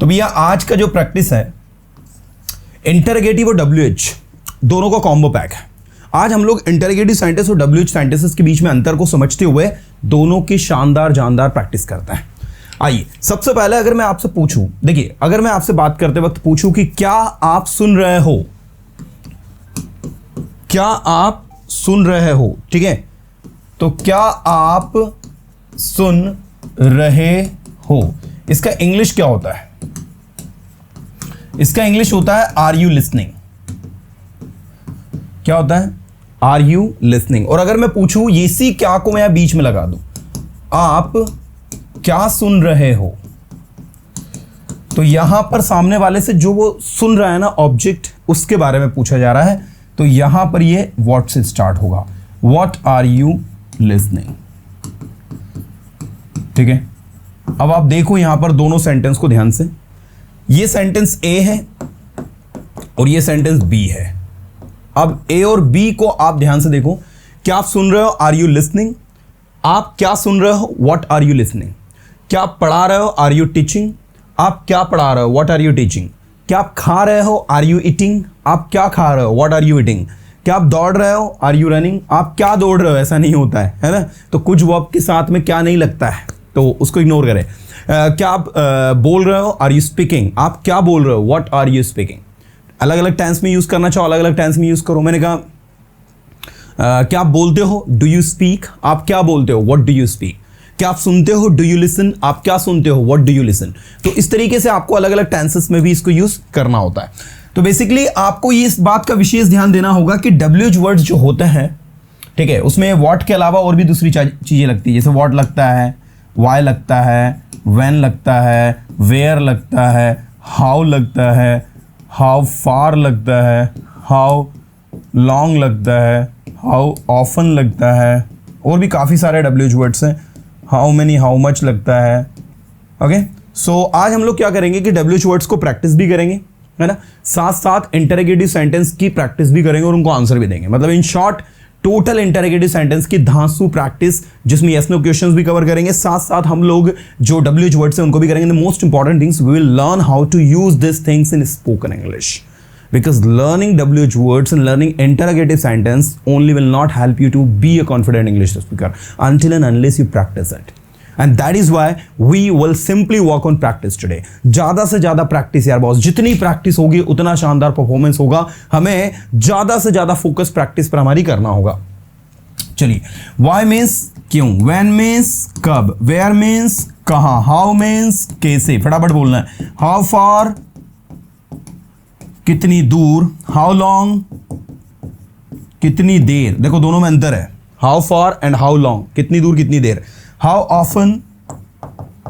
तो भैया आज का जो प्रैक्टिस है इंटरोगेटिव और WH दोनों का कॉम्बो पैक है। आज हम लोग इंटरोगेटिव सेंटेंस और WH सेंटेंसेस के बीच में अंतर को समझते हुए दोनों की शानदार जानदार प्रैक्टिस करते हैं। आइए सबसे पहले अगर मैं आपसे पूछूं, देखिए अगर मैं आपसे बात करते वक्त पूछूं कि क्या आप सुन रहे हो, क्या आप सुन रहे हो, ठीक है, तो क्या आप सुन रहे हो, इसका इंग्लिश क्या होता है? इसका इंग्लिश होता है आर यू लिसनिंग। क्या होता है? Are you listening. और अगर मैं पूछूं ये सी क्या को मैं बीच में लगा दूं, आप क्या सुन रहे हो, तो यहां पर सामने वाले से जो वो सुन रहा है ना ऑब्जेक्ट, उसके बारे में पूछा जा रहा है। तो यहां पर ये व्हाट से स्टार्ट होगा, व्हाट आर यू लिसनिंग, ठीक है। अब आप देखो यहां पर दोनों सेंटेंस को ध्यान से, ये सेंटेंस ए है और ये सेंटेंस बी है। अब ए और बी को आप ध्यान से देखो, क्या आप सुन रहे हो, आर यू लिसनिंग, आप क्या सुन रहे हो, व्हाट आर यू लिसनिंग, क्या आप पढ़ा रहे हो, आर यू टीचिंग, आप क्या पढ़ा रहे हो, व्हाट आर यू टीचिंग, क्या आप खा रहे हो, आर यू ईटिंग, आप क्या खा रहे हो, व्हाट आर यू ईटिंग, क्या आप दौड़ रहे हो, आर यू रनिंग, आप क्या दौड़ रहे हो, ऐसा नहीं होता है ना। तो कुछ वर्ब के साथ में क्या नहीं लगता है तो उसको इग्नोर करें। क्या आप बोल रहे हो, आर यू स्पीकिंग, आप क्या बोल रहे हो, व्हाट आर यू स्पीकिंग। अलग अलग टेंस में यूज करना चाहो अलग अलग टेंस में यूज करो। मैंने कहा क्या आप बोलते हो, डू यू स्पीक, आप क्या बोलते हो, व्हाट डू यू स्पीक, क्या आप सुनते हो, डू यू लिसन, आप क्या सुनते हो, व्हाट डू यू लिसन। तो इस तरीके से आपको अलग अलग टेंसेस में भी इसको यूज करना होता है। तो बेसिकली आपको ये इस बात का विशेष ध्यान देना होगा कि WH वर्ड्स जो होते हैं, ठीक है, उसमें व्हाट के अलावा और भी दूसरी चीजें लगती है, जैसे व्हाट लगता है, वाई लगता है, व्हेन लगता है, वेयर लगता है, हाउ लगता है, हाउ फार लगता है, हाउ लॉन्ग लगता है, हाउ ऑफन लगता है, और भी काफ़ी सारे WH वर्ड्स हैं, हाउ मेनी, हाउ मच लगता है। ओके, सो आज हम लोग क्या करेंगे कि WH वर्ड्स को प्रैक्टिस भी करेंगे, है ना, साथ साथ इंटरोगेटिव सेंटेंस की प्रैक्टिस भी करेंगे और उनको आंसर भी देंगे। मतलब in short total interrogative sentence की धांसू प्रैक्टिस, जिसमें यस नो क्वेश्चंस भी कवर करेंगे, साथ साथ हम लोग जो WH वर्ड्स हैं उनको भी करेंगे। The most important things, we will learn how to use this things in spoken English, because learning WH words and learning interrogative sentence only will not help you to be a confident English speaker until and unless you practice it. And that is why we will simply work on practice today. ज़्यादा से ज़्यादा practice यार boss, जितनी practice होगी उतना शानदार performance होगा। हमें ज़्यादा से ज़्यादा फोकस प्रैक्टिस पर हमारी करना होगा। चलिए, why means क्यों, when means कब, where means कहाँ, how means कैसे, फटाफट बोलना है, how far कितनी दूर, हाउ लॉन्ग कितनी देर, देखो दोनों में अंतर है, how far and how long, कितनी दूर कितनी देर, हाउ ऑफन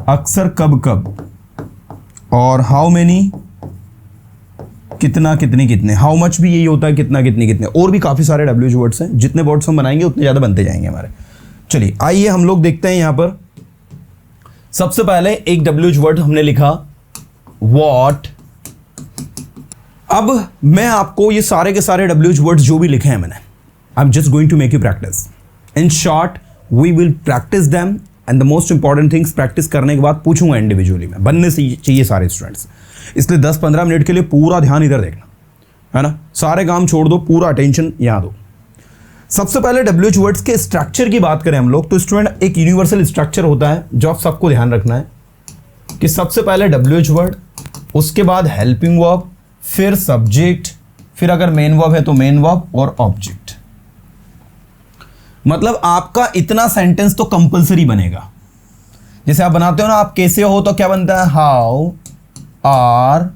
अक्सर कब कब, और हाउ मेनी कितना कितने कितने, हाउ मच भी यही होता है कितना कितने कितने, और भी काफी सारे WH वर्ड्स हैं। जितने वर्ड्स हम बनाएंगे उतने ज्यादा बनते जाएंगे हमारे। चलिए आइए हम लोग देखते हैं यहां पर। सबसे पहले एक WH वर्ड हमने लिखा वॉट। अब मैं आपको ये सारे के सारे WH वर्ड्स जो भी लिखे हैं मैंने, I am just going to make you practice. In short we will practice them and the most important things practice करने के बाद पूछूंगा इंडिविजुअली में, बनने से चाहिए सारे स्टूडेंट्स। इसलिए 10-15 मिनट के लिए पूरा ध्यान इधर देखना, है ना, सारे काम छोड़ दो, पूरा अटेंशन यहाँ दो। सबसे पहले WH वर्ड्स के स्ट्रक्चर की बात करें हम लोग, तो स्टूडेंट एक यूनिवर्सल स्ट्रक्चर होता है जो आप सबको ध्यान रखना है कि सबसे पहले WH वर्ड, उसके बाद हेल्पिंग वर्ब, फिर सब्जेक्ट, फिर अगर मेन वर्ब है तो मेन वर्ब और ऑब्जेक्ट। मतलब आपका इतना सेंटेंस तो कंपलसरी बनेगा। जैसे आप बनाते हो ना, आप कैसे हो तो क्या बनता है, हाउ आर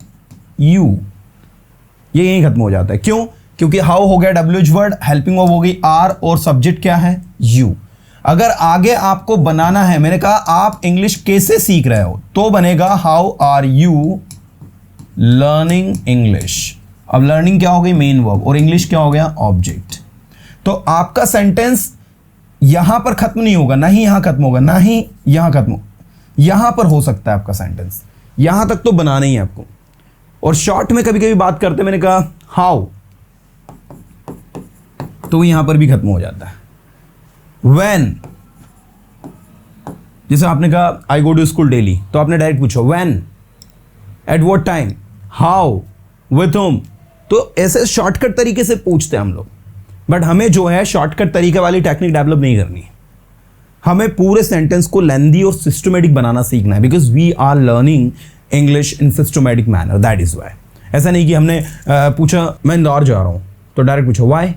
यू, ये यहीं खत्म हो जाता है। क्यों? क्योंकि हाउ हो गया WH वर्ड, हेल्पिंग वर्ब हो गई आर, और सब्जेक्ट क्या है, यू। अगर आगे आपको बनाना है, मैंने कहा आप इंग्लिश कैसे सीख रहे हो, तो बनेगा how are you learning English. अब लर्निंग क्या हो गई, मेन वर्ब, और इंग्लिश क्या हो गया, ऑब्जेक्ट। तो आपका सेंटेंस यहां पर खत्म नहीं होगा, ना ही यहां खत्म होगा, ना ही यहां खत्म हो, यहां पर हो सकता है आपका सेंटेंस, यहां तक तो बनाना ही है आपको। और शॉर्ट में कभी कभी बात करते, मैंने कहा हाउ, तो यहां पर भी खत्म हो जाता है। व्हेन, जैसे आपने कहा आई गो टू स्कूल डेली, तो आपने डायरेक्ट पूछा when, at what time, how, with whom। तो ऐसे शॉर्टकट तरीके से पूछते हैं हम लोग, बट हमें जो है शॉर्टकट तरीके वाली टेक्निक डेवलप नहीं करनी। हमें पूरे सेंटेंस को लेंदी और सिस्टमेटिक बनाना सीखना है, because we are learning English in systematic manner, that is why. ऐसा नहीं कि हमने पूछा मैं इंदौर जा रहा हूं तो डायरेक्ट पूछो वाई,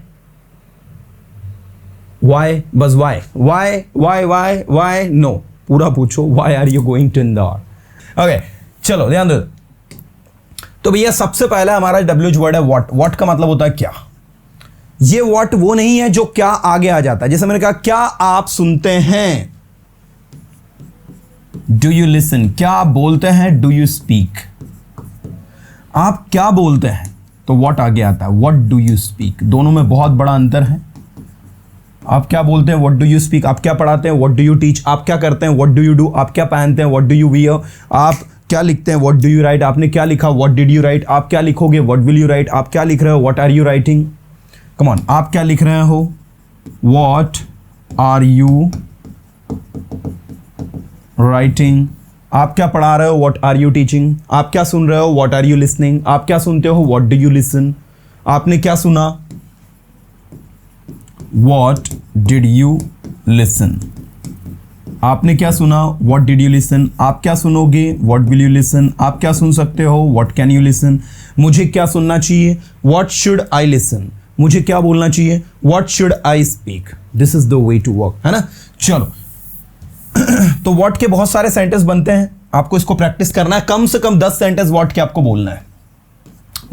वाई, बस why why why why why, no, पूरा पूछो why are you going to Indore. Okay चलो ध्यान दो। तो भैया सबसे पहला हमारा WH वर्ड है व्हाट। व्हाट का मतलब होता है क्या। ये व्हाट वो नहीं है जो क्या आगे आ जाता है। जैसे मैंने कहा क्या आप सुनते हैं, डू यू लिसन। क्या आप बोलते हैं, डू यू स्पीक। आप क्या बोलते हैं तो व्हाट आगे आता है, व्हाट डू यू स्पीक। दोनों में बहुत बड़ा अंतर है। आप क्या बोलते हैं, व्हाट डू यू स्पीक। आप क्या पढ़ाते हैं, व्हाट डू यू टीच। आप क्या करते हैं, व्हाट डू यू डू। आप क्या पहनते हैं, व्हाट डू यू वियर। आप क्या लिखते हैं, व्हाट डू यू राइट। आपने क्या लिखा, व्हाट डिड यू राइट। आप क्या लिखोगे, व्हाट विल यू राइट। आप क्या लिख रहे हो, what are you writing. Come on, आप क्या लिख रहे हो, व्हाट आर यू राइटिंग। आप क्या पढ़ा रहे हो, व्हाट आर यू टीचिंग। आप क्या सुन रहे हो, व्हाट आर यू लिसनिंग। आप क्या सुनते हो, व्हाट डू यू लिसन। आपने क्या सुना, व्हाट डिड यू लिसन। आपने क्या सुना, व्हाट डिड यू लिसन। आप क्या सुनोगे, व्हाट विल यू लिसन। आप क्या सुन सकते हो, व्हाट कैन यू लिसन। मुझे क्या सुनना चाहिए, व्हाट शुड आई लिसन। मुझे क्या बोलना चाहिए, what should I speak. This is the way to work, है ना। चलो तो व्हाट के बहुत सारे सेंटेंस बनते हैं, आपको इसको प्रैक्टिस करना है। कम से कम 10 सेंटेंस व्हाट के आपको बोलना है।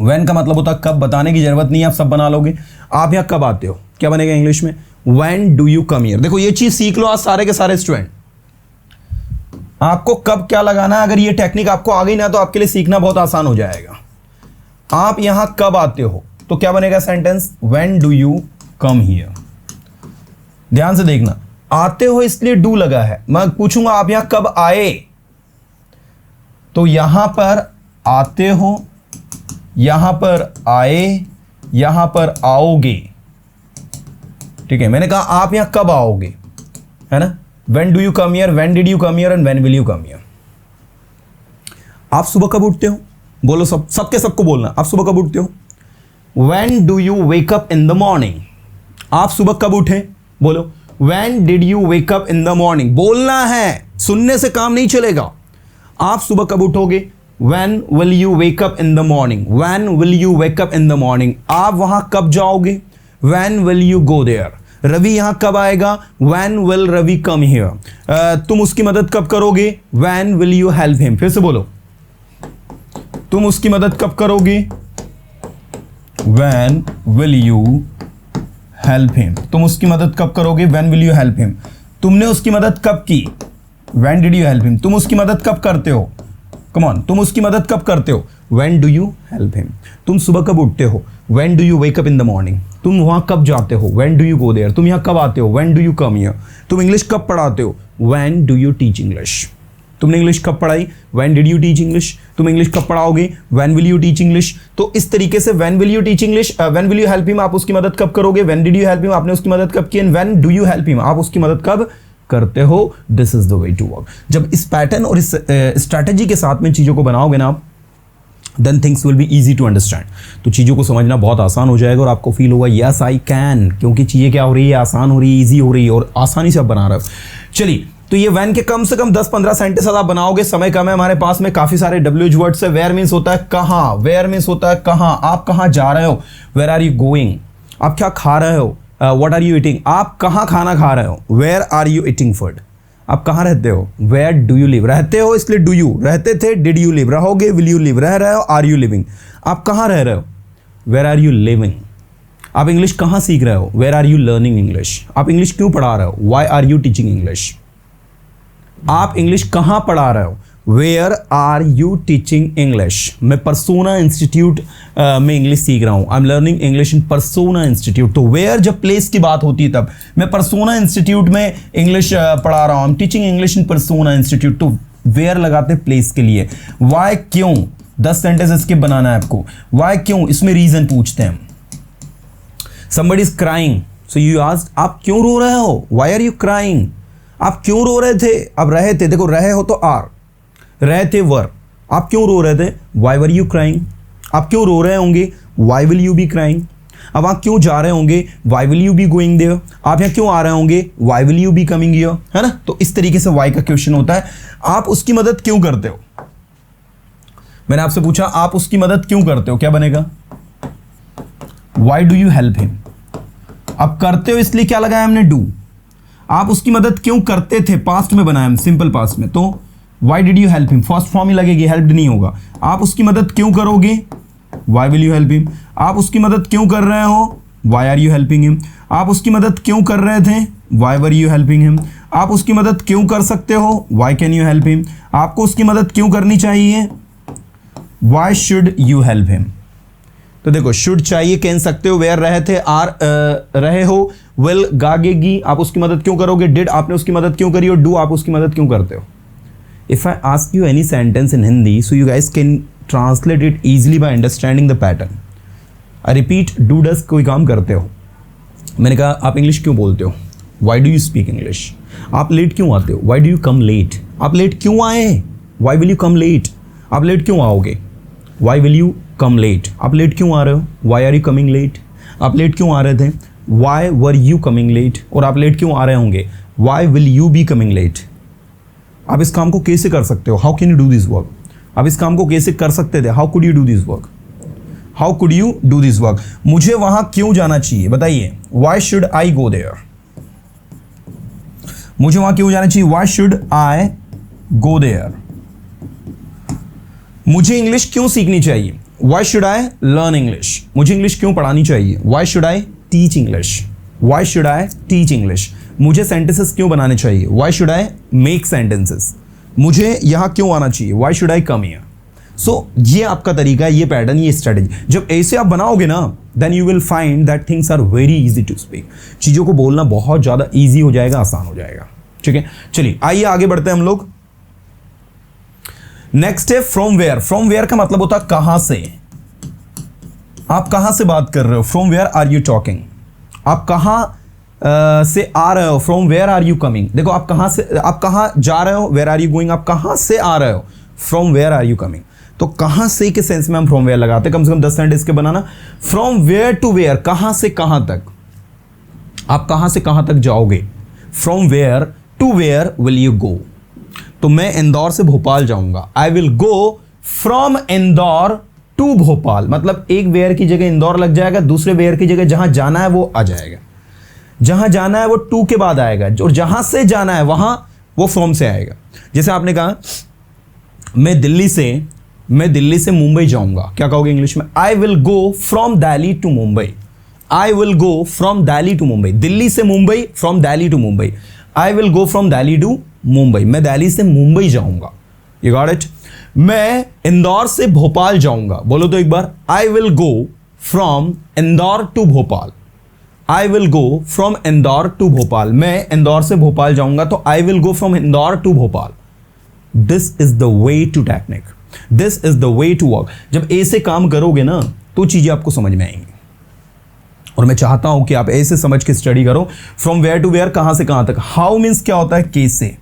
व्हेन का मतलब होता है कब, बताने की जरूरत नहीं है, आप सब बना लोगे। आप यहां कब आते हो, क्या बनेगा इंग्लिश में, when do you come here. देखो ये चीज सीख लो आज सारे के सारे स्टूडेंट। आपको कब क्या लगाना है, अगर ये टेक्निक आपको आ गई ना तो आपके लिए सीखना बहुत आसान हो जाएगा। आप यहां कब आते हो तो क्या बनेगा sentence, when do you come here. ध्यान से देखना, आते हो इसलिए डू लगा है। मैं पूछूंगा आप यहां कब आए, तो यहां पर आते हो, यहां पर आए, यहां पर आओगे। ठीक है, मैंने कहा आप यहां कब आओगे, है ना। When do you come here, when did you come here and when will you come here. आप सुबह कब उठते हो, बोलो सबके सबको बोलना, आप सुबह कब उठते हो। When do you wake up in the morning. आप सुबह कब उठे, बोलो when did you wake up in the morning. बोलना है, सुनने से काम नहीं चलेगा। आप सुबह कब उठोगे, when will you wake up in the morning. When will you wake up in the morning. आप वहां कब जाओगे, when will you go there. Ravi यहां कब आएगा, when will Ravi come here. तुम उसकी मदद कब करोगे, when will you help him. फिर से बोलो, तुम उसकी मदद कब करोगे, when will you help him. तुम उसकी मदद कब करोगे, when will you help him. तुमने उसकी मदद कब की, when did you help him. तुम उसकी मदद कब करते हो, कम ऑन, तुम उसकी मदद कब करते हो, when do you help him. तुम सुबह कब उठते हो, when do you wake up in the morning. तुम वहां कब जाते हो, when do you go there. तुम यहां कब आते हो, when do you come here. तुम इंग्लिश कब पढ़ाते हो, when do you teach English. तुमने इंग्लिश कब पढ़ाई, when did you teach English. तुम इंग्लिश कब पढ़ाओगे, when will you teach English. तो इस तरीके से when will you teach English, when will you help him, आप उसकी मदद कब करोगे, when did you help him, आपने उसकी मदद कब की, and when do you help him, आप उसकी मदद कब करते हो। This is the way to work. जब इस पैटर्न और इस स्ट्रैटेजी के साथ में चीजों को बनाओगे ना आप, then things will be easy to understand. तो चीज़ों को समझना बहुत आसान हो जाएगा और आपको फील होगा यस आई कैन, क्योंकि चीज़ें क्या हो रही है, आसान हो रही है, ईजी हो रही है और आसानी से आप बना रहे हो। चलिए, तो ये व्हेन के कम से कम 10-15 सेंटेंस आप बनाओगे। समय कम है हमारे पास में, काफ़ी सारे WH वर्ड्स है। वेयर मीन्स होता है कहाँ, वेयर मीन्स होता है कहाँ, आप कहाँ जा रहे हो, वेयर आर यू गोइंग। आप क्या खा रहे हो, व्हाट आर यू ईटिंग। आप कहाँ खाना खा रहे हो, where are you eating food. आप कहाँ रहते हो, वेयर डू यू लिव। रहते हो इसलिए डू यू, रहते थे डिड यू लिव, रहोगे विल यू लिव, रह रहे हो आर यू लिविंग। आप कहाँ रह रहे हो, वेयर आर यू लिविंग। आप इंग्लिश कहाँ सीख रहे हो, where are you learning English. आप इंग्लिश क्यों पढ़ा रहे हो, why are you teaching English. आप इंग्लिश कहाँ पढ़ा रहे हो, where are you teaching English. मैं परसोना इंस्टीट्यूट में इंग्लिश सीख रहा हूँ, I am learning English in Persona institute. तो वेयर जब प्लेस की बात होती है तब मैं परसोना इंस्टीट्यूट में इंग्लिश पढ़ा रहा हूँ, I am teaching English in Persona institute. तो वेयर लगाते प्लेस के लिए। वाई क्यों, 10 सेंटेंस इसके बनाना है आपको। वाई क्यों, इसमें रीजन पूछते हैं। somebody is crying so you asked आप क्यों रो रहे हो, why are you crying। आप क्यों रो रहे थे, अब रहे थे, देखो रहे हो तो आर, रहे थे वर, आप क्यों रो रहे थे? Why were you crying? आप क्यों रो रहे होंगे? Why will you be crying? अब आप क्यों जा रहे होंगे? Why will you be going there? आप यहाँ क्यों आ रहे होंगे? Why will you be coming here? है ना? तो इस तरीके से वाई का क्वेश्चन होता है। आप उसकी मदद क्यों करते हो? मैंने आपसे पूछा आप उसकी मदद क्यों करते हो, क्या बनेगा? Y do you help him? अब करते हो इसलिए क्या लगाया हमने? डू। आप उसकी मदद क्यों करते थे? पास्ट में बनाया हम, सिंपल पास्ट में, तो why did you help him? First form ही लगेगी, हेल्प नहीं होगा। आप उसकी मदद क्यों करोगे? Why will you help him? आप उसकी मदद क्यों कर रहे हो? Why are you helping him? आप उसकी मदद क्यों कर रहे थे? Why were you helping him? आप उसकी मदद क्यों कर सकते हो? Why can you help him? आपको उसकी मदद क्यों करनी चाहिए? Why should you help him? तो देखो, शुड चाहिए, कह सकते हो, वेयर रहे थे, आर रहे हो, विल गागेगी, आप उसकी मदद क्यों करोगे? डिड आपने उसकी मदद क्यों करी? और डू आप उसकी मदद क्यों करते हो? If I ask you any sentence in Hindi, so you guys can translate it easily by understanding the pattern. I repeat, do does कोई काम करते हो। मैंने कहा आप इंग्लिश क्यों बोलते हो? Why do you speak English? आप लेट क्यों आते हो? Why do you come late? आप लेट क्यों आए? Why will you come late? आप लेट क्यों आओगे? Why will you come late? आप लेट क्यों आ रहे हो? Why are you coming late? आप लेट क्यों आ रहे थे? Why were you coming late? और आप लेट क्यों आ रहे होंगे? Why will you be coming late? आप इस काम को कैसे कर सकते हो? How can you do this work? आप इस काम को कैसे कर सकते थे? How could you do this work? How could you do this work? मुझे वहां क्यों जाना चाहिए, बताइए। Why should I go there? मुझे वहां क्यों जाना चाहिए? Why should I go there? मुझे इंग्लिश क्यों सीखनी चाहिए? Why should I learn English? मुझे इंग्लिश क्यों पढ़ानी चाहिए? Why should I teach English? Why should I teach English? मुझे सेंटेंसेस क्यों बनाने चाहिए? Why should I make sentences? मुझे यहां क्यों आना चाहिए? Why should I come here? So ये आपका तरीका है, ये पैटर्न, ये स्ट्रेटेजी। जब ऐसे आप बनाओगे ना, then you will find that things are very easy to speak. चीजों को बोलना बहुत ज्यादा इजी हो जाएगा, आसान हो जाएगा। ठीक है, चलिए आइए आगे बढ़ते हैं हम लोग। नेक्स्ट है फ्रॉम वेयर। फ्रॉम वेयर का मतलब होता है कहां से। आप कहां से बात कर रहे हो? From where are you talking? आप कहां से आ रहे हो? From where are you coming? देखो, आप कहां से, आप कहां जा रहे हो? Where are you going? आप कहां से आ रहे हो? From where are you coming? तो कहां से के सेंस में हम फ्रॉम वेयर लगाते हैं, कम से कम 10 सेंटेंस के बनाना। फ्रॉम वेयर टू वेयर, कहां से कहां तक? आप कहां से कहां तक जाओगे? From where to where will you go? तो मैं इंदौर से भोपाल जाऊंगा। I will go from Indore to Bhopal. मतलब एक वेयर की जगह इंदौर लग जाएगा, दूसरे वेयर की जगह जहां जाना है वो आ जाएगा। जहां जाना है वो टू के बाद आएगा, और जहां से जाना है वहां वो फ्रॉम से आएगा। जैसे आपने कहा मैं दिल्ली से मुंबई जाऊंगा, क्या कहोगे इंग्लिश में? I will go from Delhi to Mumbai. I will go from Delhi to Mumbai. Delhi से Mumbai, from Delhi to Mumbai. I will go from Delhi to Mumbai. मैं दिल्ली से मुंबई जाऊंगा। You got it? मैं इंदौर से भोपाल जाऊंगा। बोलो तो एक बार, I will go from Indore to Bhopal. I will go from Indore to Bhopal. मैं इंदौर से भोपाल जाऊंगा, तो आई will go from Indore to Bhopal. This is the way to technique, this is the way to work. जब ऐसे काम करोगे ना, तो चीजें आपको समझ में आएंगी। और मैं चाहता हूं कि आप ऐसे समझ के स्टडी करो। फ्रॉम वेयर टू वेयर, कहां से कहां तक। हाउ मीन्स क्या होता है? कैसे।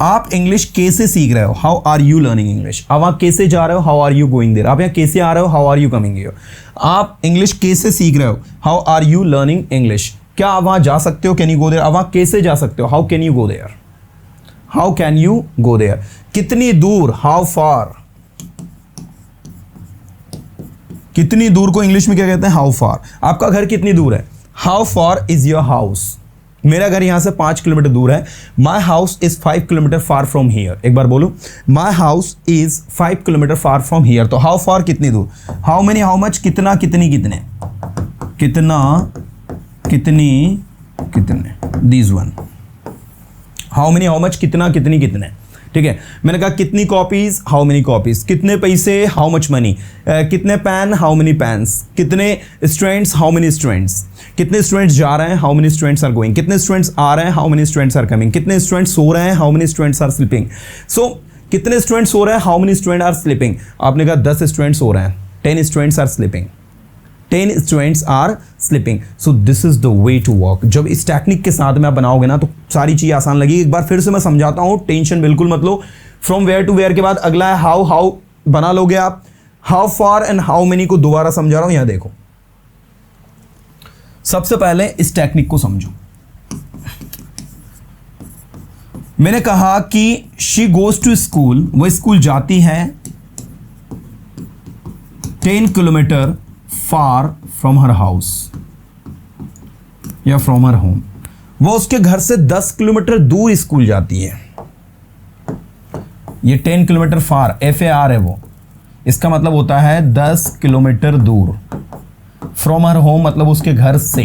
आप इंग्लिश कैसे सीख रहे हो? How are you learning English? अब आप कैसे जा रहे हो? How are you going there? आप यहाँ कैसे आ रहे हो? How are you coming here? आप इंग्लिश कैसे सीख रहे हो? How are you learning English? क्या आप वहां जा सकते हो? Can you go there? अब वहां कैसे जा सकते हो? How can you go there? How can you go there? कितनी दूर? How far? कितनी दूर को इंग्लिश में क्या कहते हैं? How far. आपका घर कितनी दूर है? How far is your house? मेरा घर यहां से 5 किलोमीटर दूर है। My house is 5 kilometre far from here. एक बार बोलो, माई house is 5 kilometre far from here. तो हाउ फार कितनी दूर? हाउ मेनी, हाउ मच, कितना, कितनी, कितने, कितना, कितनी, कितने, this one. How many, how much, कितना, कितनी, कितने। ठीक है, मैंने कहा कितनी कॉपीज? How many copies. कितने पैसे? How much money. कितने पेन? How many pens. कितने स्टूडेंट्स? How many students. कितने स्टूडेंट्स जा रहे हैं? How many students are going. कितने स्टूडेंट्स आ रहे हैं? How many students are coming. कितने स्टूडेंट्स सो रहे हैं? How many students are sleeping. So कितने स्टूडेंट्स सो रहे हैं? How many student are sleeping. आपने कहा 10 स्टूडेंट्स सो रहे हैं, 10 students are sleeping. 10 students are sleeping. So this is the way to work. जब इस टेक्निक के साथ में आप बनाओगे ना, तो सारी चीज़ आसान लगेगी। एक बार फिर से मैं समझाता हूँ, टेंशन बिल्कुल मत लो। फ्रॉम वेयर टू वेयर के बाद अगला है हाउ, हाउ बना लोगे आप। How far and how many को दोबारा समझा रहा हूं, यहां देखो। सबसे पहले इस टेक्निक को समझो। मैंने कहा कि शी गोज टू स्कूल, वो स्कूल जाती है 10 kilometre far from her house या फ्रॉम हर होम। वो उसके घर से 10 किलोमीटर दूर स्कूल जाती है। ये 10 किलोमीटर फार, FAR है वो, इसका मतलब होता है 10 किलोमीटर दूर। फ्रॉम हर होम मतलब उसके घर से,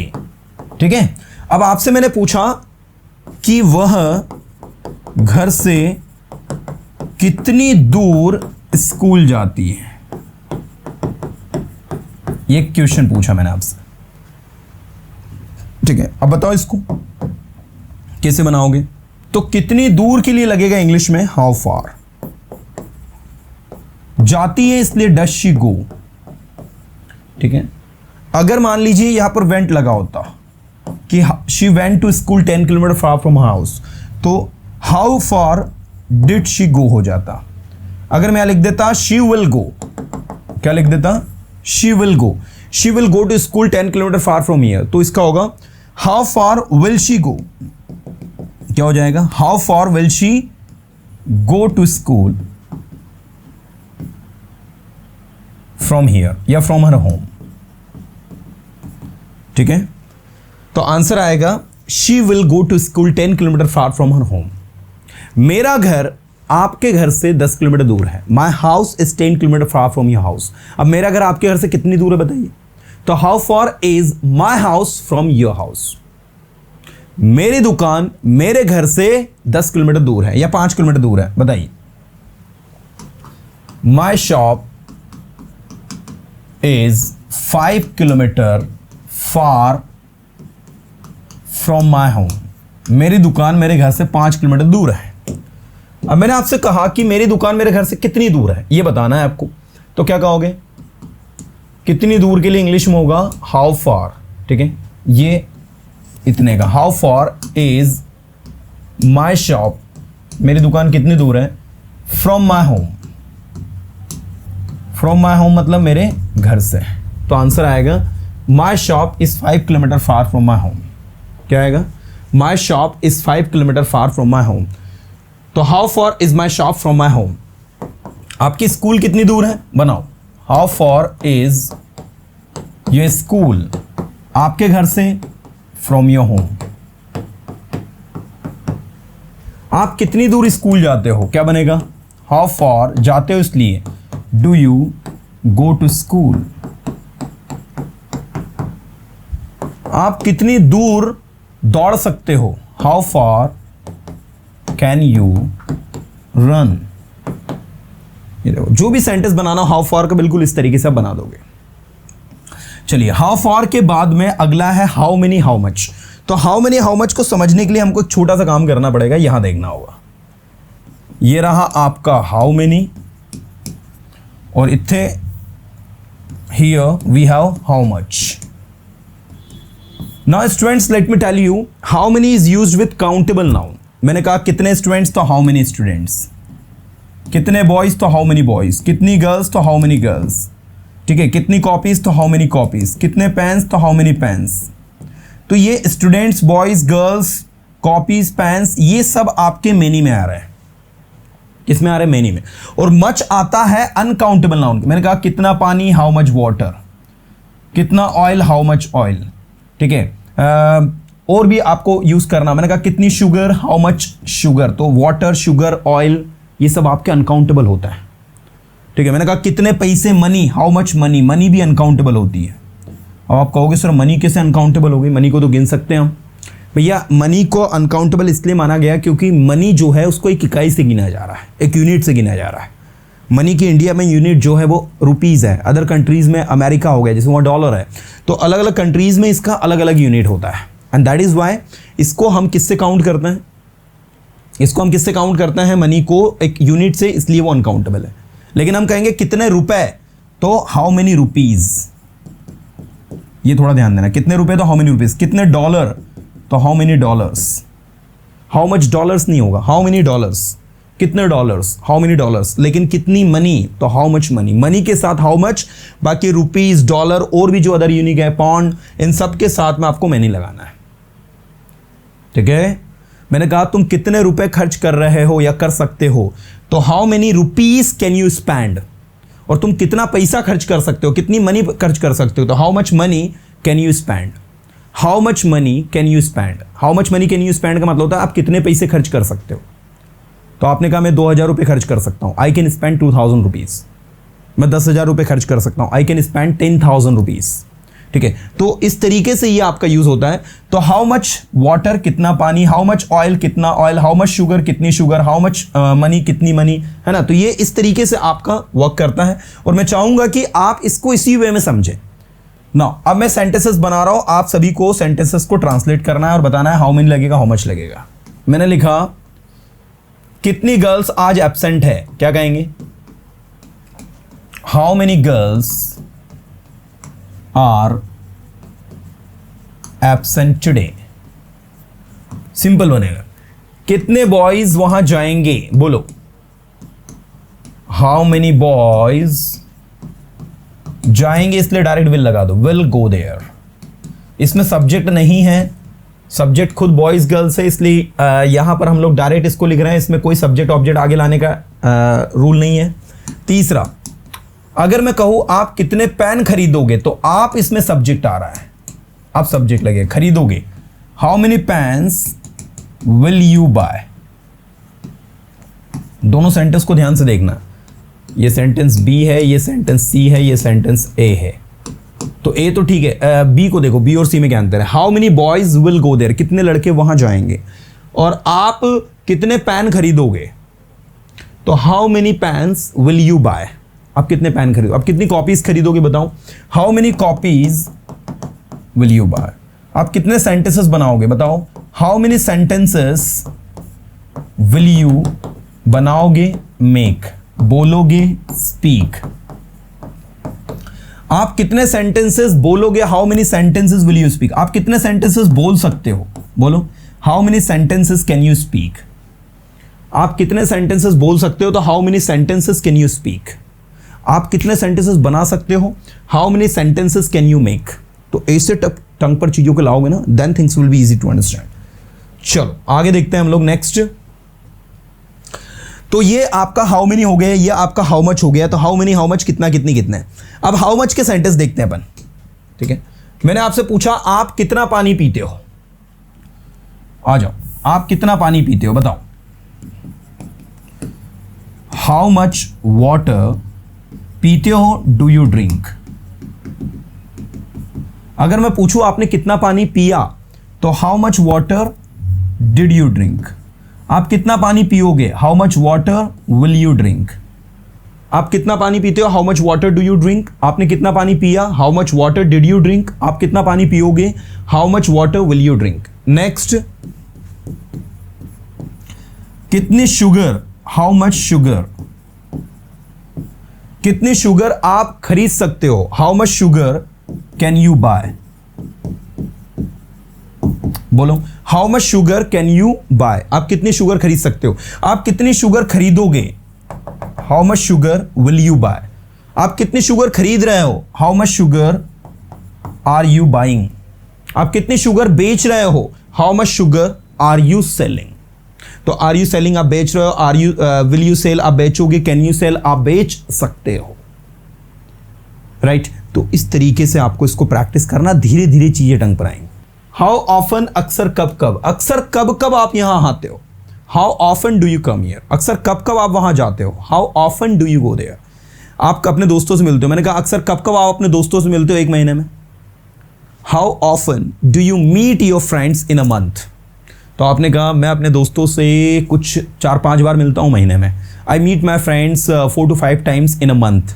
ठीक है। अब आपसे मैंने पूछा कि वह घर से कितनी दूर स्कूल जाती है, ये क्वेश्चन पूछा मैंने आपसे, ठीक है। अब बताओ इसको कैसे बनाओगे। तो कितनी दूर के लिए लगेगा इंग्लिश में हाउ फार। जाती है इसलिए डज शी गो, ठीक है। अगर मान लीजिए यहां पर वेंट लगा होता कि she went to school 10 kilometre far from house, तो how far did she go हो जाता। अगर मैं लिख देता शी विल गो, क्या लिख देता, she will go, she will go to school 10 kilometre far from here, तो इसका होगा how far will she go, क्या हो जाएगा, how far will she go to school from here या फ्रॉम हर होम, ठीक है। तो आंसर आएगा she will go to school 10 kilometre far from her home. मेरा घर आपके घर से 10 किलोमीटर दूर है। My house is 10 kilometre far from your house. अब मेरा घर आपके घर से कितनी दूर है बताइए। तो how far is my house from your house. मेरी दुकान मेरे घर से 10 किलोमीटर दूर है या 5 किलोमीटर दूर है, बताइए। माई shop is 5 kilometre far from my home. मेरी दुकान मेरे घर से 5 किलोमीटर दूर है। अब मैंने आपसे कहा कि मेरी दुकान मेरे घर से कितनी दूर है, ये बताना है आपको। तो क्या कहोगे, कितनी दूर के लिए इंग्लिश में होगा हाउ फार, ठीक है। ये इतने का, how far is my shop, मेरी दुकान कितनी दूर है, from my home. From my home मतलब मेरे घर से। तो आंसर आएगा my shop is 5 kilometre far from my home. क्या आएगा, my shop is 5 kilometre far from my home. तो how far is my shop from my home. आपकी स्कूल कितनी दूर है, बनाओ। How far is your school, आपके घर से, फ्रॉम योर होम। आप कितनी दूर स्कूल जाते हो, क्या बनेगा, हाउ फार, जाते हो इसलिए do you go to school. आप कितनी दूर दौड़ सकते हो, how far can you run. ये देखो, जो भी सेंटेंस बनाना हाउ फार का बिल्कुल इस तरीके से बना दोगे। चलिए, हाउ फार के बाद में अगला है हाउ मेनी हाउ मच। तो हाउ मेनी हाउ मच को समझने के लिए हमको एक छोटा सा काम करना पड़ेगा, यहां देखना होगा। ये रहा आपका हाउ मेनी और इत्थे here we have how much. Now students, let me tell you how many is used with countable noun. मैंने कहा कितने स्टूडेंट्स तो हाउ मेनी स्टूडेंट्स, कितने बॉयज तो हाउ मेनी बॉयज, कितनी गर्ल्स तो हाउ मेनी गर्ल्स, ठीक है, कितनी कॉपीज तो हाउ मेनी कॉपीज, कितने पेन्स तो हाउ मेनी पेन्स। तो ये students, boys, girls, copies, pens, ये सब आपके मेनी में आ रहा है। किसमें आ रहा है, मेनी में। और मच आता है अनकाउंटेबल नाउन। मैंने कहा कितना पानी, हाउ मच वाटर, कितना ऑयल, हाउ मच ऑयल, ठीक है। और भी आपको यूज करना, मैंने कहा कितनी शुगर, हाउ मच शुगर। तो वाटर, शुगर, ऑयल, ये सब आपके अनकाउंटेबल होता है, ठीक है। मैंने कहा कितने पैसे, money, how much money, money भी अनकाउंटेबल होती है। अब आप कहोगे सर मनी कैसे अनकाउंटेबल होगी, मनी को तो गिन सकते हैं हम। भैया मनी को अनकाउंटेबल इसलिए माना गया क्योंकि मनी जो है उसको एक इकाई से गिना जा रहा है, एक यूनिट से गिना जा रहा है। मनी की इंडिया में यूनिट जो है वो रुपीज़ है, अदर कंट्रीज़ में अमेरिका हो गया जैसे वहाँ डॉलर है। तो अलग अलग कंट्रीज़ में इसका अलग अलग यूनिट होता है एंड दैट इज़ वाई इसको हम किससे काउंट करते हैं, इसको हम किससे काउंट करते हैं, मनी को एक यूनिट से, इसलिए वो अनकाउंटेबल है। लेकिन हम कहेंगे कितने रुपए, तो हाउ मेनी रुपीज़, ये थोड़ा ध्यान देना, कितने रुपए तो हाउ मेनी रुपीज़, कितने डॉलर तो how many dollars, how much dollars नहीं होगा, हाउ मेनी डॉलर्स, कितने डॉलर्स, हाउ मेनी डॉलर्स, लेकिन कितनी मनी, तो हाउ मच मनी, मनी के साथ हाउ मच, बाकी रुपीज, डॉलर और भी जो अदर यूनिक है, पाउंड, इन सब के साथ में आपको मनी लगाना है। ठीक है, मैंने कहा तुम कितने रुपए खर्च कर रहे हो या कर सकते हो, तो how many rupees can you spend, और तुम कितना पैसा खर्च कर सकते हो, कितनी मनी खर्च कर सकते हो, तो how much money can you spend, how much money can you spend, how much money can you spend का मतलब होता है आप कितने पैसे खर्च कर सकते हो। तो आपने कहा मैं 2000 रुपये खर्च कर सकता हूँ, आई कैन स्पेंड 2000 रुपीज़। मैं 10,000 रुपये खर्च कर सकता हूँ, आई कैन स्पेंड 10,000 रुपीज़। ठीक है, तो इस तरीके से ये आपका यूज़ होता है। तो हाउ मच वाटर, कितना पानी, हाउ मच ऑयल, कितना ऑयल, हाउ मच शुगर, कितनी शुगर, हाउ मच मनी, कितनी मनी, है ना। तो ये इस तरीके से आपका वर्क करता है, और मैं चाहूँगा कि आप इसको इसी वे में समझें ना। अब मैं सेंटेंसेस बना रहा हूँ, आप सभी को सेंटेंसेस को ट्रांसलेट करना है और बताना है हाउ मेनी लगेगा, हाउ मच लगेगा। मैंने लिखा कितनी गर्ल्स आज एब्सेंट है, क्या कहेंगे, how many girls are absent today. Simple बनेगा। कितने बॉयज वहां जाएंगे, बोलो हाउ मेनी बॉयज जाएंगे, इसलिए डायरेक्ट विल लगा दो, विल गो देयर। इसमें सब्जेक्ट नहीं है, सब्जेक्ट खुद बॉयज गर्ल्स है, इसलिए यहां पर हम लोग डायरेक्ट इसको लिख रहे हैं, इसमें कोई सब्जेक्ट ऑब्जेक्ट आगे लाने का रूल नहीं है। तीसरा, अगर मैं कहूं आप कितने पेन खरीदोगे, तो आप इसमें सब्जेक्ट आ रहा है, आप सब्जेक्ट लगे, खरीदोगे, how many pens will you buy. दोनों सेंटेंस को ध्यान से देखना, ये सेंटेंस बी है, ये सेंटेंस सी है, ये सेंटेंस ए है। तो ए तो ठीक है, बी को देखो, बी और सी में क्या अंतर है। How many boys will go there, कितने लड़के वहां जाएंगे, और आप कितने पेन खरीदोगे, तो how many pens will you buy, आप कितने पेन खरीदो, आप कितनी कॉपीज खरीदोगे बताओ, how many copies will you buy. आप कितने सेंटेंसेस बनाओगे बताओ, how many sentences will you बनाओगे, मेक, बोलोगे, स्पीक। आप कितने सेंटेंसेस बोलोगे, how many sentences will you speak. आप कितने सेंटेंसेस बोल सकते हो, बोलो how many sentences can you speak. आप कितने सेंटेंसेस बोल सकते हो, तो how many sentences can you speak. आप कितने सेंटेंसेस बना सकते हो, how many sentences can you make. तो ऐसे टंग पर चीजों को लाओगे ना, then things will be easy to understand. चलो आगे देखते हैं हम लोग नेक्स्ट। तो ये आपका हाउ मेनी हो गया, ये आपका हाउ मच हो गया। तो हाउ मेनी, हाउ मच, कितना, कितनी, कितने। अब हाउ मच के सेंटेंस देखते हैं अपन। ठीक है, मैंने आपसे पूछा आप कितना पानी पीते हो, आ जाओ, आप कितना पानी पीते हो बताओ, हाउ मच वाटर पीते हो, डू यू ड्रिंक। अगर मैं पूछूं आपने कितना पानी पिया, तो how much water did you drink. आप कितना पानी पियोगे, how much water will you drink. आप कितना पानी पीते हो, how much water do you drink. आपने कितना पानी पिया, how much water did you drink. आप कितना पानी पियोगे, how much water will you drink. Next, कितनी शुगर, हाउ मच शुगर। कितनी शुगर आप खरीद सकते हो, how much sugar can you buy. बोलो how much sugar can you buy. आप कितनी शुगर खरीद सकते हो। आप कितनी शुगर खरीदोगे, how much sugar will you buy. आप कितनी शुगर खरीद रहे हो, how much sugar are you buying. आप कितनी शुगर बेच रहे हो, how much sugar are you selling. तो आर यू सेलिंग आप बेच रहे हो, are you will you sell आप बेचोगे, कैन यू सेल आप बेच सकते हो, राइट। तो इस तरीके से आपको इसको प्रैक्टिस करना, धीरे धीरे चीजें ढंग पर आएंगी। हाउ ऑफन, अक्सर कब कब। अक्सर कब कब आप यहां आते हो, how often do you come here. अक्सर कब कब आप वहां जाते हो, how often do you go there. आप अपने दोस्तों से मिलते हो, मैंने कहा अक्सर कब कब आप अपने दोस्तों से मिलते हो एक महीने में। How often do you meet your friends in a month. तो आपने कहा मैं अपने दोस्तों से कुछ 4-5 बार मिलता हूं महीने में। I meet my friends 4 to 5 times in a month.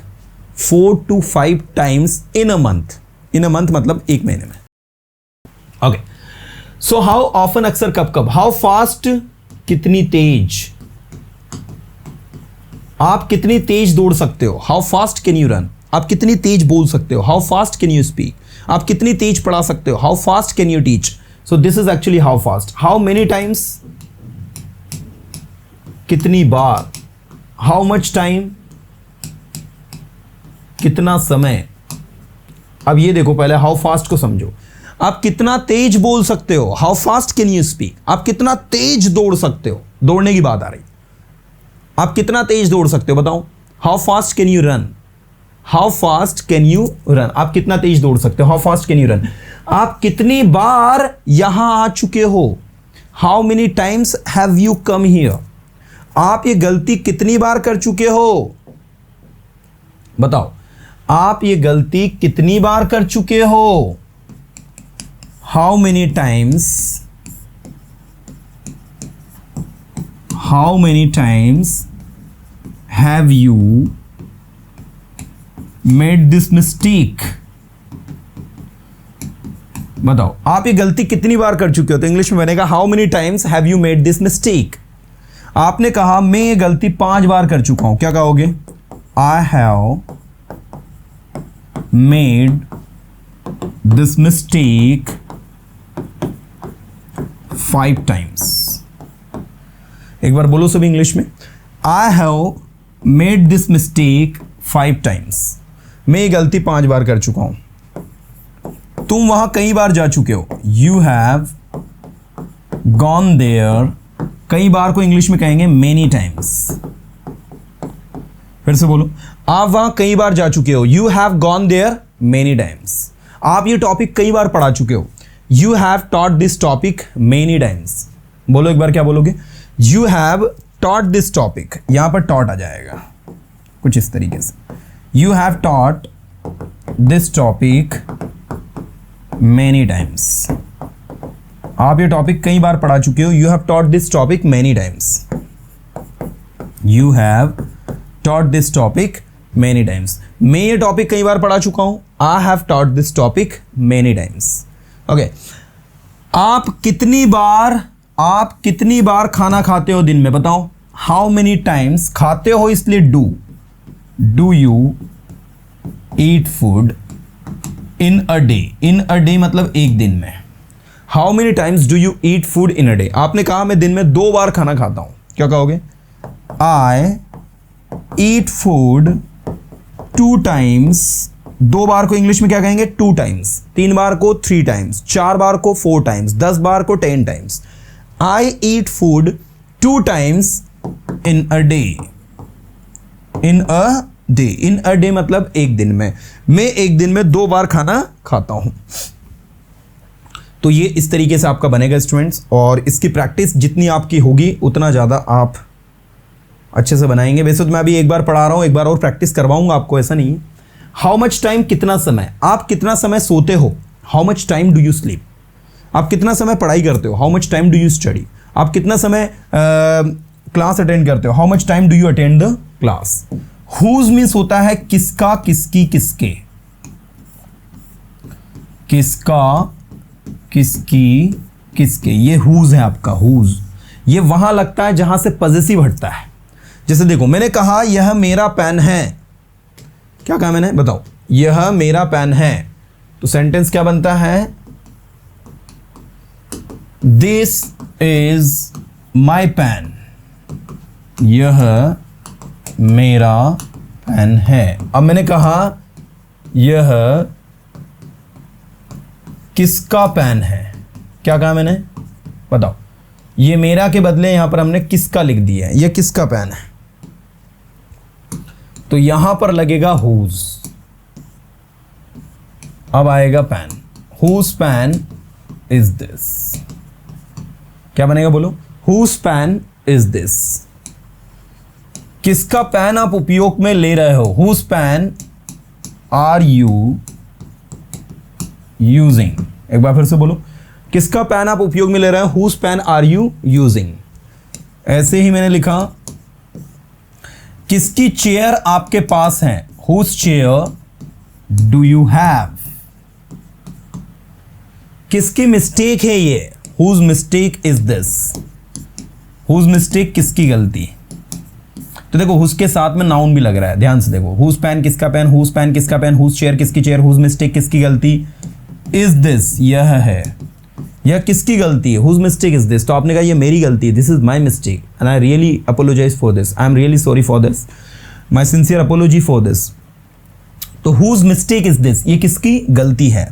4 to 5 times in a month. In a month मतलब एक महीने में। ओके, सो हाउ ऑफन अक्सर कब कब। हाउ फास्ट कितनी तेज। आप कितनी तेज दौड़ सकते हो, how fast can you run. आप कितनी तेज बोल सकते हो, how fast can you speak. आप कितनी तेज पढ़ा सकते हो, how fast can you teach. So this is actually how fast. How many times कितनी बार, हाउ मच टाइम, कितना समय। अब ये देखो, पहले हाउ फास्ट को समझो। आप कितना तेज बोल सकते हो, how fast can you speak. आप कितना तेज दौड़ सकते हो, दौड़ने की बात आ रही। आप कितना तेज दौड़ सकते हो बताओ। How fast can you run, how fast can you run. आप कितना तेज दौड़ सकते हो, how fast can you run. आप कितनी बार यहां आ चुके हो, how many times have you come here. आप ये गलती कितनी बार कर चुके हो, बताओ। आप ये गलती कितनी बार कर चुके हो, how many times, how many times have you made this mistake. बताओ आप ये गलती कितनी बार कर चुके हो, तो इंग्लिश में बनेगा how many times have you made this mistake. आपने कहा मैं ये गलती 5 बार कर चुका हूं, क्या कहोगे, I have made this mistake 5 times. एक बार बोलो सभी इंग्लिश में, I have made this mistake 5 times. मैं ये गलती 5 बार कर चुका हूं। तुम वहां कई बार जा चुके हो, यू हैव गॉन देयर। कई बार को इंग्लिश में कहेंगे मेनी टाइम्स। फिर से बोलो, आप वहां कई बार जा चुके हो, you have gone there many times. आप ये टॉपिक कई बार पढ़ा चुके हो, you have taught this topic many times. बोलो एक बार, क्या बोलोगे, you have taught this topic. यहां पर टॉट आ जाएगा कुछ इस तरीके से, you have taught this topic many times. आप ये टॉपिक कई बार पढ़ा चुके हो, you have taught this topic many times. You have taught this topic many times. मैं ये टॉपिक कई बार पढ़ा चुका हूं, I have taught this topic many times. Okay, आप कितनी बार खाना खाते हो दिन में, बताओ, हाउ मेनी टाइम्स। खाते हो इसलिए do you eat food in a day. In a day मतलब एक दिन में। How many times do you eat food in a day. आपने कहा मैं दिन में 2 बार खाना खाता हूं, क्या कहोगे, आई ईट फूड 2 टाइम्स। 2 बार को इंग्लिश में क्या कहेंगे, 2 टाइम्स। 3 बार को 3 टाइम्स, 4 बार को 4 टाइम्स, 10 बार को 10 times. I eat food 2 times in a day. In a day, in a day मतलब एक दिन में। मैं एक दिन में 2 बार खाना खाता हूं। तो ये इस तरीके से आपका बनेगा स्टूडेंट्स, और इसकी प्रैक्टिस जितनी आपकी होगी उतना ज़्यादा आप अच्छे से बनाएंगे। वैसे तो मैं अभी एक बार पढ़ा रहा हूं, एक बार और प्रैक्टिस करवाऊंगा आपको, ऐसा नहीं। हाउ मच टाइम, कितना समय। आप कितना समय सोते हो, how much time do you sleep. आप कितना समय पढ़ाई करते हो, how much time do you study. आप कितना समय क्लास अटेंड करते हो, how much time do you attend the class. Whose means होता है किसका, किसकी, किसके। किसका, किसकी, किसके, ये हुज है आपका। हुज ये वहां लगता है जहां से पॉजेसिव हटता है। जैसे देखो, मैंने कहा यह मेरा पेन है, क्या कहा मैंने, बताओ, यह मेरा पेन है। तो सेंटेंस क्या बनता है, दिस इज माई पेन। यह मेरा पेन है। अब मैंने कहा यह किसका पेन है, क्या कहा मैंने, बताओ। ये मेरा के बदले यहां पर हमने किसका लिख दिया है, यह किसका पेन है, तो यहां पर लगेगा हुज। अब आएगा pen, whose pen is this. क्या बनेगा बोलो, हुज पेन इज दिस। किसका पेन आप उपयोग में ले रहे हो, whose pen are you using. एक बार फिर से बोलो, किसका पेन आप उपयोग में ले रहे हो, whose pen are you using. ऐसे ही मैंने लिखा, किसकी चेयर आपके पास है, whose chair do you have. किसकी मिस्टेक है ये, whose mistake is this. Whose mistake, किसकी गलती। तो देखो, हुज के साथ में नाउन भी लग रहा है, ध्यान से देखो, हुज पेन किसका पेन, हुज पेन किसका पेन, हुज चेयर किसकी चेयर, हुज मिस्टेक किसकी गलती, इज दिस यह है, यह किसकी गलती है, हुज मिस्टेक इज दिस, तो आपने कहा ये मेरी गलती है, this is my mistake and I really apologise for this, I am really sorry for this, my sincere apology for this. तो हुज मिस्टेक इज दिस, ये किसकी गलती है।